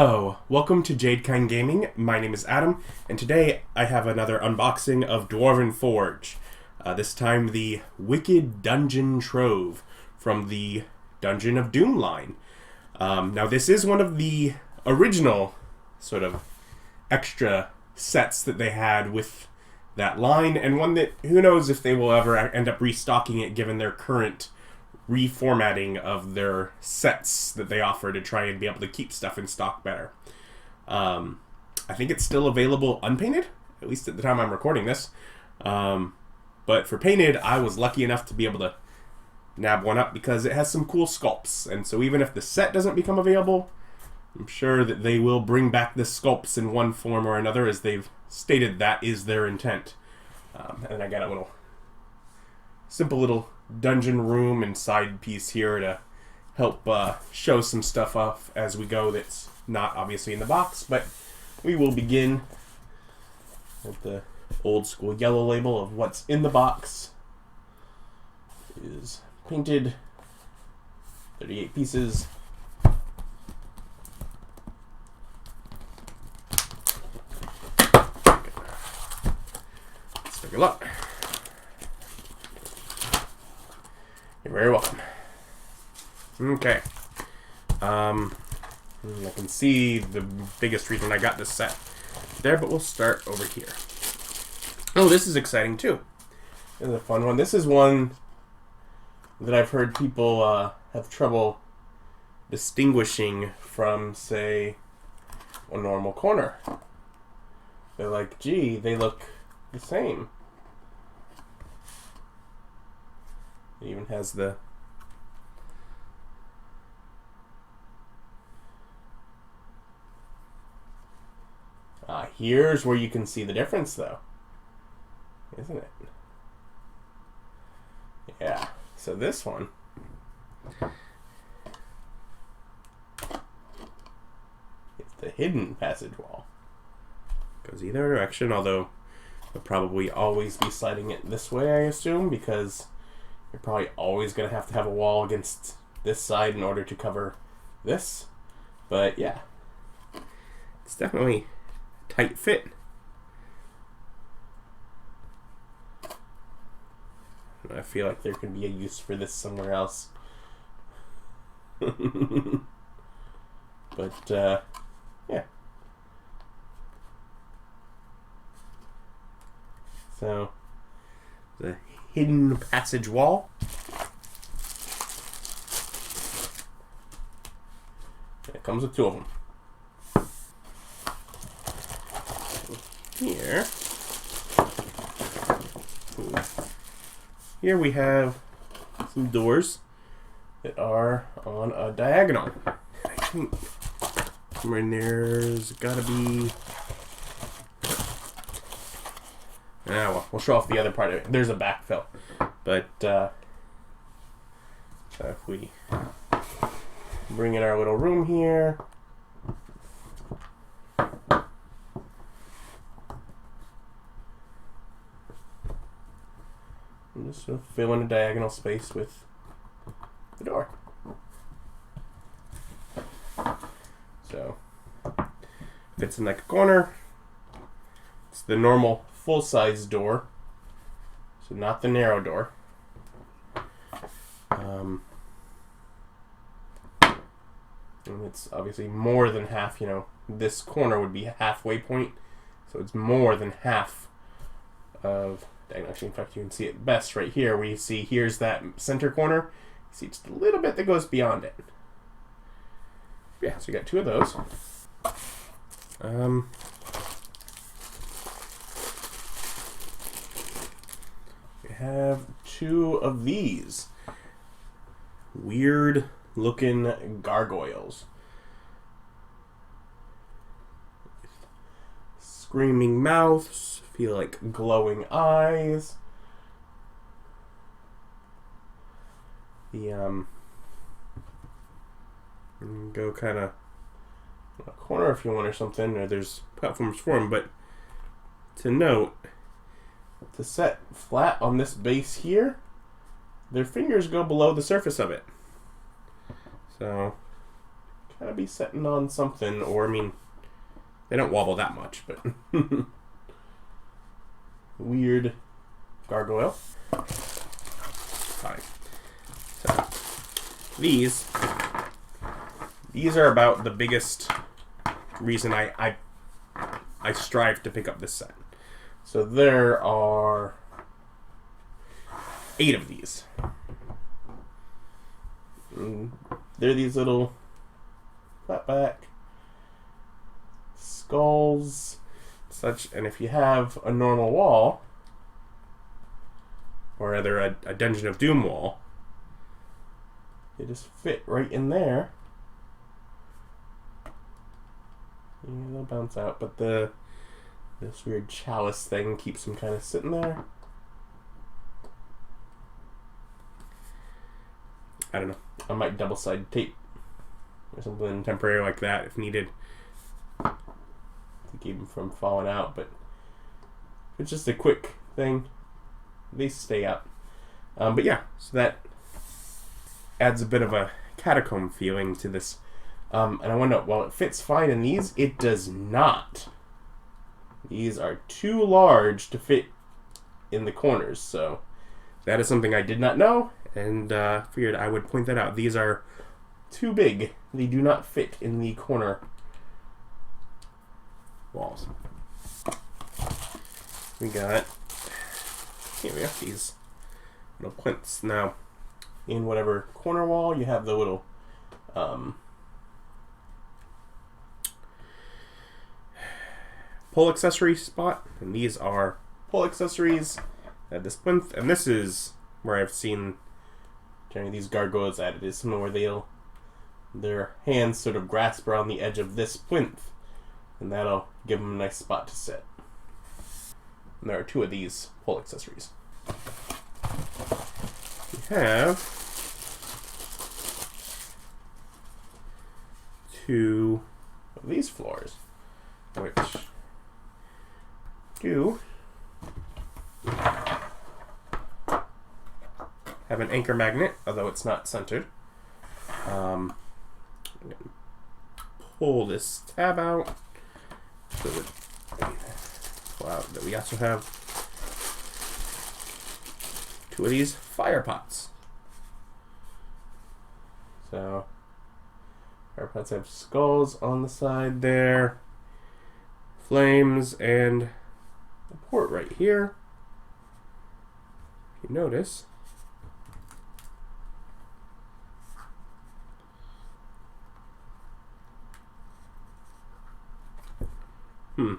Hello, welcome to Jadekind Gaming. My name is Adam, and today I have another unboxing of Dwarven Forge. This time the Wicked Dungeon Trove from the Dungeon of Doom line. Now this is one of the original sort of extra sets that they had with that line, and one that who knows if they will ever end up restocking it given their current reformatting of their sets that they offer to try and be able to keep stuff in stock better. I think it's still available unpainted, at least at the time I'm recording this. But for painted, I was lucky enough to be able to nab one up because it has some cool sculpts. And so even if the set doesn't become available, I'm sure that they will bring back the sculpts in one form or another, as they've stated that is their intent. And I got a little simple little dungeon room and side piece here to help show some stuff off as we go that's not obviously in the box, but we will begin with the old school yellow label of what's in the box. It is painted, 38 pieces. Let's take a look. You're very welcome. Okay. I can see the biggest reason I got this set there, but we'll start over here. Oh, this is exciting too. This is a fun one. This is one that I've heard people have trouble distinguishing from, say, a normal corner. They're like, gee, they look the same. It even has the here's where you can see the difference, though, isn't it? Yeah. So this one it's the hidden passage wall. Goes either direction, although you'll probably always be sliding it this way, I assume, because you're probably always going to have a wall against this side in order to cover this. But yeah, it's definitely a tight fit. I feel like there could be a use for this somewhere else. But yeah. So the hidden passage wall. It comes with two of them. Here we have some doors that are on a diagonal. I think somewhere in there's gotta be. Well, we'll show off the other part of it. There's a backfill. But, so if we bring in our little room here. And just sort of fill in a diagonal space with the door. So, fits in like a corner. It's the normal full-size door, so not the narrow door. And it's obviously more than half, this corner would be a halfway point, so it's more than half of diagonal. Actually, in fact, you can see it best right here, where you see here's that center corner. You see just a little bit that goes beyond it. Yeah, so you got two of those. Have two of these weird looking gargoyles. Screaming mouths, feel like glowing eyes. The go kind of a corner if you want or something, or there's platforms for them, but to note, to set flat on this base here, their fingers go below the surface of it. So gotta be sitting on something, or I mean, they don't wobble that much, but weird gargoyle. Fine. So these are about the biggest reason I strive to pick up this set. So there are 8 of these. And they're these little flatback skulls, such. And if you have a normal wall, or rather a Dungeon of Doom wall, they just fit right in there. Yeah, they'll bounce out, but this weird chalice thing keeps them kind of sitting there. I don't know. I might double-sided tape or something temporary like that if needed to keep them from falling out. But if it's just a quick thing, they stay up. But yeah, so that adds a bit of a catacomb feeling to this. And I wonder, while it fits fine in these, it does not. These are too large to fit in the corners, so that is something I did not know, and figured I would point that out. These are too big. They do not fit in the corner walls. We got, here we have these little plinths. Now, in whatever corner wall, you have the little pole accessory spot, and these are pole accessories at this plinth, and this is where I've seen these gargoyles added, is somewhere where their hands sort of grasp around the edge of this plinth, and that'll give them a nice spot to sit. And there are 2 of these pole accessories. We have 2 of these floors, which do have an anchor magnet, although it's not centered. I'm going to pull this tab out so that we also have 2 of these fire pots. So fire pots have skulls on the side there, flames, and the port right here. If you notice, there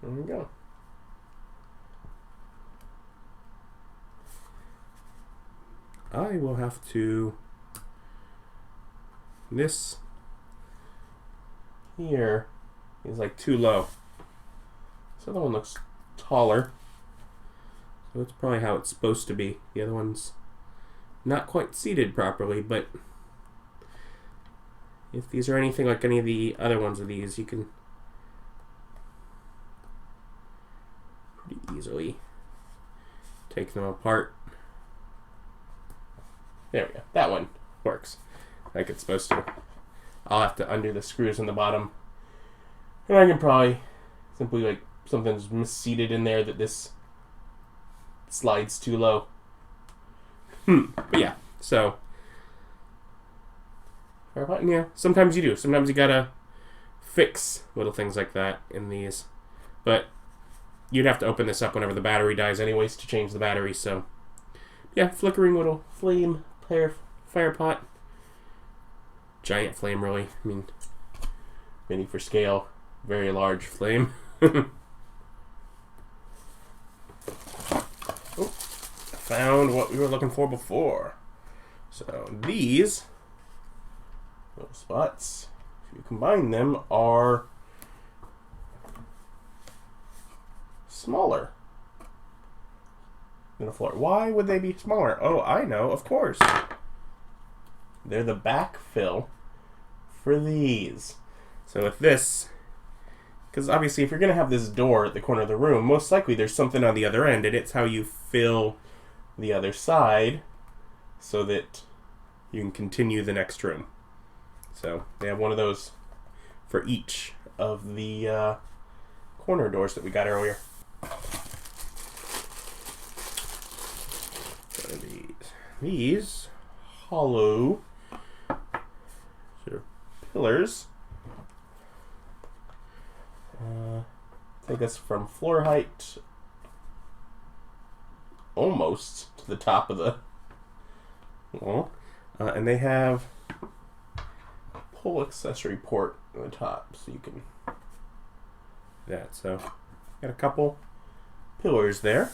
we go. I will have to, this here is like too low. This other one looks taller, so that's probably how it's supposed to be. The other one's not quite seated properly, but if these are anything like any of the other ones of these, you can pretty easily take them apart. There we go. That one works like it's supposed to. I'll have to undo the screws in the bottom, and I can probably simply, like, something's misseated in there that this slides too low. But yeah, so fire button, yeah. Sometimes you do. Sometimes you gotta fix little things like that in these. But you'd have to open this up whenever the battery dies anyways to change the battery, so yeah, flickering little flame fire pot. Giant flame, really. I mean, mini for scale, very large flame. Oh, I found what we were looking for before. So these little spots, if you combine them, are smaller than a floor. Why would they be smaller? Oh, I know, of course. They're the backfill for these. So with this, Because obviously if you're going to have this door at the corner of the room, most likely there's something on the other end, and it's how you fill the other side so that you can continue the next room. So they have one of those for each of the corner doors that we got earlier. So these hollow sort of pillars take us from floor height almost to the top of the wall, and they have pull accessory port on the top, so you can that. So got a couple pillars there.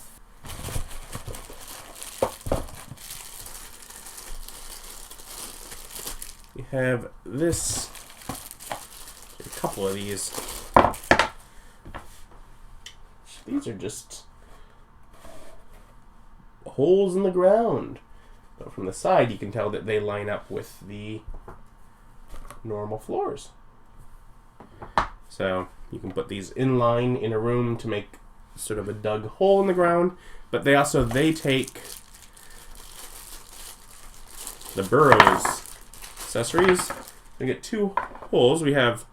You have this, a couple of these. These are just holes in the ground. But from the side, you can tell that they line up with the normal floors. So you can put these in line in a room to make sort of a dug hole in the ground. But they take the burrows accessories. We get two holes. We have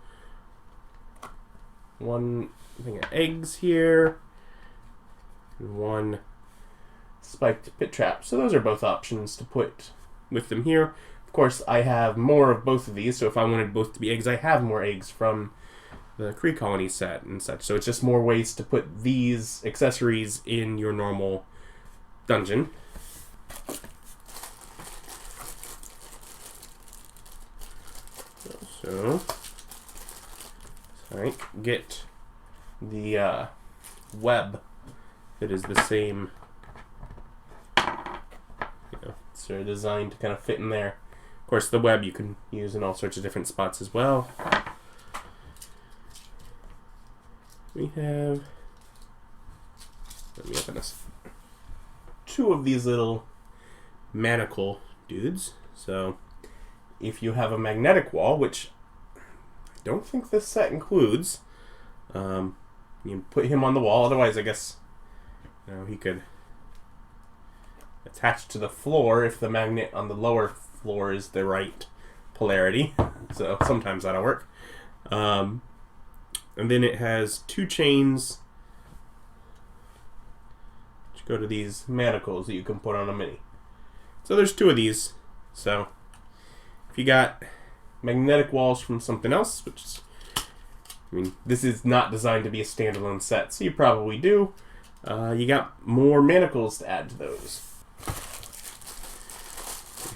one thing of eggs here, and one spiked pit trap. So those are both options to put with them here. Of course, I have more of both of these, so if I wanted both to be eggs, I have more eggs from the Kree Colony set and such. So it's just more ways to put these accessories in your normal dungeon. So I get the web that is the same, sort of designed to kind of fit in there. Of course, the web you can use in all sorts of different spots as well. We have, let me open this, two of these little manacle dudes. So if you have a magnetic wall, which I don't think this set includes, you can put him on the wall. Otherwise, I guess he could attach to the floor if the magnet on the lower floor is the right polarity. So sometimes that'll work. And then it has two chains which go to these manacles that you can put on a mini. So there's two of these. So if you got magnetic walls from something else, which is, this is not designed to be a standalone set, so you probably do. You got more manacles to add to those.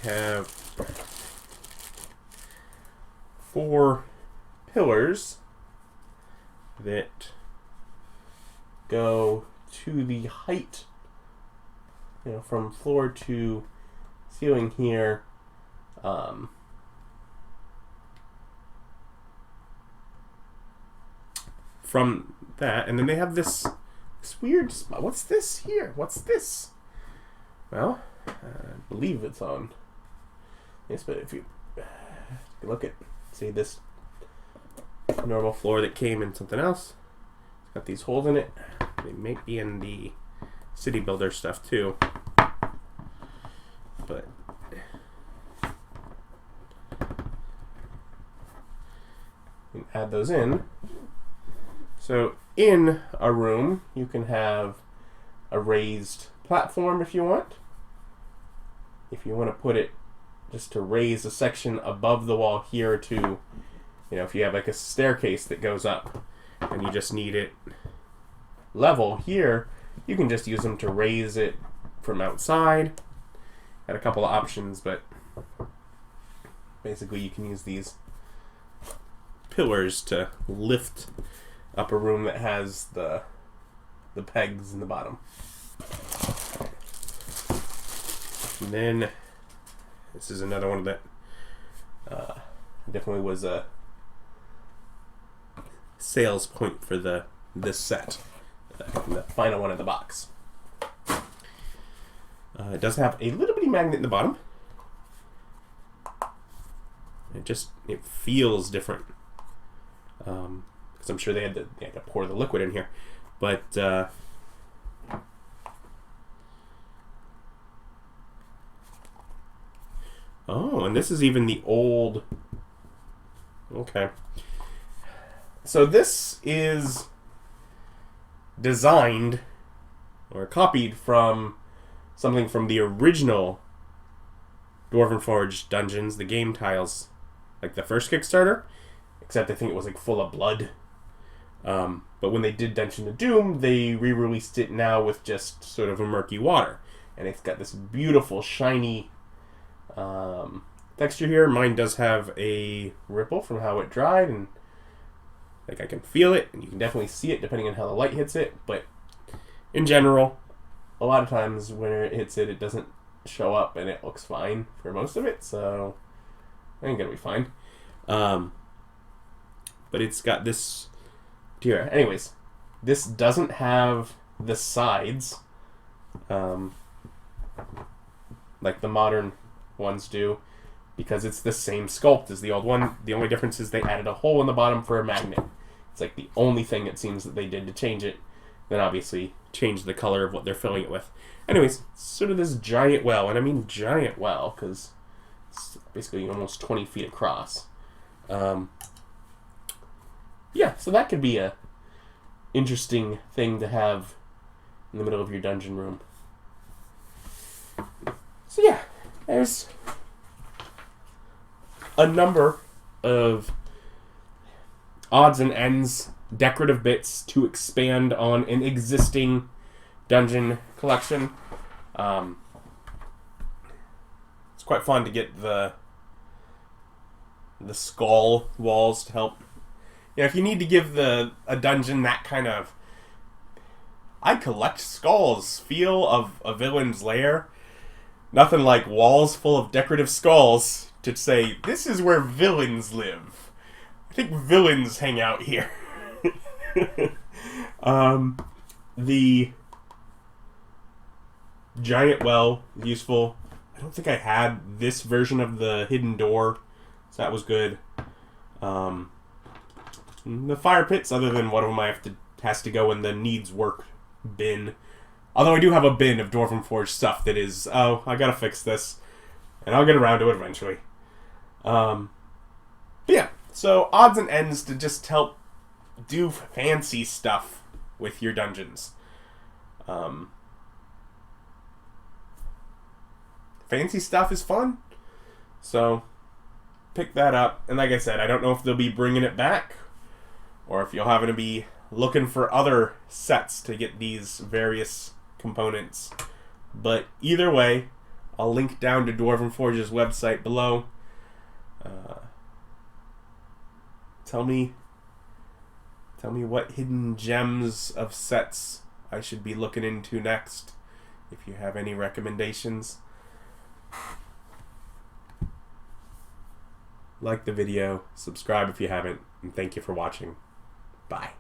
We have 4 pillars that go to the height, from floor to ceiling here. From that, and then they have this weird spot. What's this here? What's this? Well, I believe it's on this, but if you look at, see this normal floor that came in something else, it's got these holes in it. They may be in the city builder stuff too, but you can add those in. So in a room, you can have a raised platform if you want. If you want to put it just to raise a section above the wall here to, if you have like a staircase that goes up and you just need it level here, you can just use them to raise it from outside. Got a couple of options, but basically you can use these pillars to lift up a room that has the pegs in the bottom. And then this is another one that definitely was a sales point for this set, the final one in the box. It does have a little bitty magnet in the bottom. It feels different. because I'm sure they had to pour the liquid in here. But oh, and this is even the old. Okay. So this is designed or copied from something from the original Dwarven Forge dungeons, the game tiles, like the first Kickstarter, except I think it was like full of blood. But when they did Dungeon of Doom, they re-released it now with just sort of a murky water, and it's got this beautiful shiny texture here. Mine does have a ripple from how it dried, and like I can feel it, and you can definitely see it depending on how the light hits it. But in general, a lot of times when it hits it, it doesn't show up, and it looks fine for most of it. So I think it'll be fine. But it's got this here. Anyways, this doesn't have the sides like the modern ones do, because it's the same sculpt as the old one. The only difference is they added a hole in the bottom for a magnet. It's like the only thing it seems that they did to change it. Then obviously change the color of what they're filling it with. Anyways, sort of this giant well, and I mean giant well because it's basically almost 20 feet across. Yeah, so that could be a interesting thing to have in the middle of your dungeon room. So yeah, there's a number of odds and ends, decorative bits to expand on an existing dungeon collection. It's quite fun to get the skull walls to help. Yeah, if you need to give a dungeon that kind of I collect skulls feel of a villain's lair, nothing like walls full of decorative skulls to say, this is where villains live. I think villains hang out here. The giant well, useful. I don't think I had this version of the hidden door, so that was good. The fire pits, other than one of them has to go in the needs work bin. Although I do have a bin of Dwarven Forge stuff that is, oh, I gotta fix this, and I'll get around to it eventually. But yeah, so odds and ends to just help do fancy stuff with your dungeons. Fancy stuff is fun, so pick that up. And like I said, I don't know if they'll be bringing it back, or if you'll have to be looking for other sets to get these various components. But either way, I'll link down to Dwarven Forge's website below. Tell me what hidden gems of sets I should be looking into next, if you have any recommendations. Like the video, subscribe if you haven't, and thank you for watching. Bye.